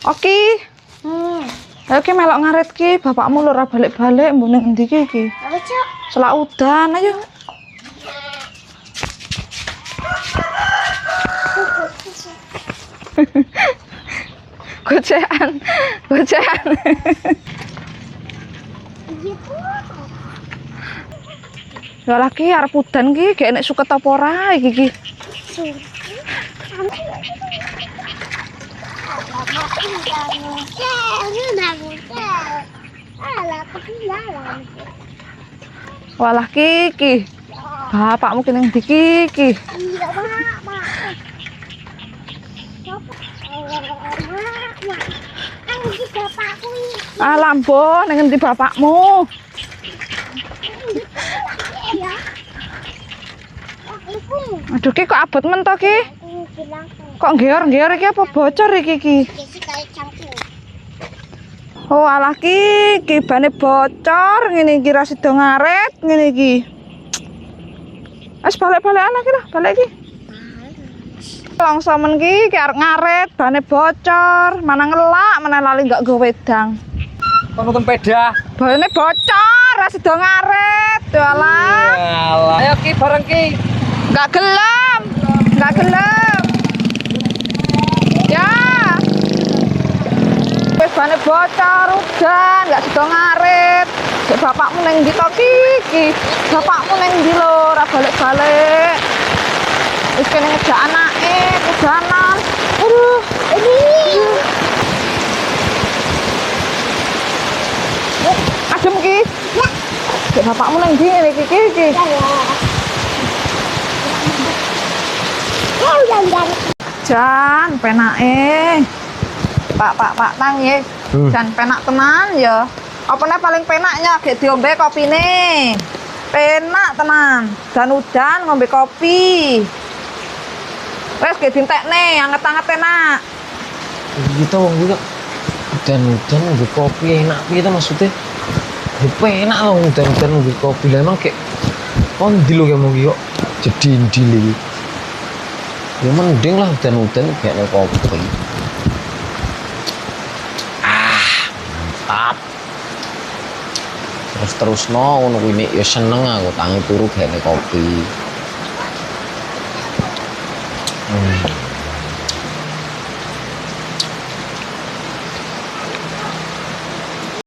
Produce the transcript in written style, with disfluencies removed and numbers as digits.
Oke. Oke melok ngaret ki, bapakmu ora balik-balik mbok ning endi iki? Apa, Cuk? Selak udan ayo. Gocean. Gocean. Ya lagi arep udan ki, gek nek suket apa ora iki ki. Walah Kiki. Bapakmu kene ndi Kiki? Iya, Mak. Bapakku iki. Ah lambo ning endi bapakmu? Ya. Iku. Aduh Ki kok abot men to Ki? Aku bilang Kok nggeor-nggeor iki apa bocor iki Ki? sih kayak cangkul. Oh alah Ki, bane bocor ngene iki ra sida ngaret ngene iki. Wes balik-balik ana ki lah, balik iki. Langsung men ki arep ngaret, bane bocor, mana ngelak, mana lali enggak go wedang. Kono tempeda. Bane bocor, ra sida ngaret. Walah. Alah, ayo Ki bareng Ki. Enggak gelem. Enggak gelem. Ya. Wis bane bocor udan, enggak sida ngaret. Dek bapakmu ning ndi to Ki? Bapakmu ning ndi lho, ora balik-balik. Wis kene ngejak anake, udanan. Aduh, ini. Adem Ki. Ya. Dek bapakmu ning ndi ngene iki Ki? Jan, penake. Pak Tang nggih. Jan penak tenan ya. Apane paling penaknya gek diombe kopine. Penak tenan. Dan udan ngombe kopi. Wes gek dintekne, anget-anget enak. Gitu wong juga. Udan-udan ngombe kopi enak piye to maksudnya? Enak loh udan-udan ngombe kopi. Lah emang kayak kondi lho kamu kok jadi ndil iki. Ya mending lah udan-udan kayak kopi. Mantap. Terus ngono kuwi ya seneng aku tangi turu gawe kopi.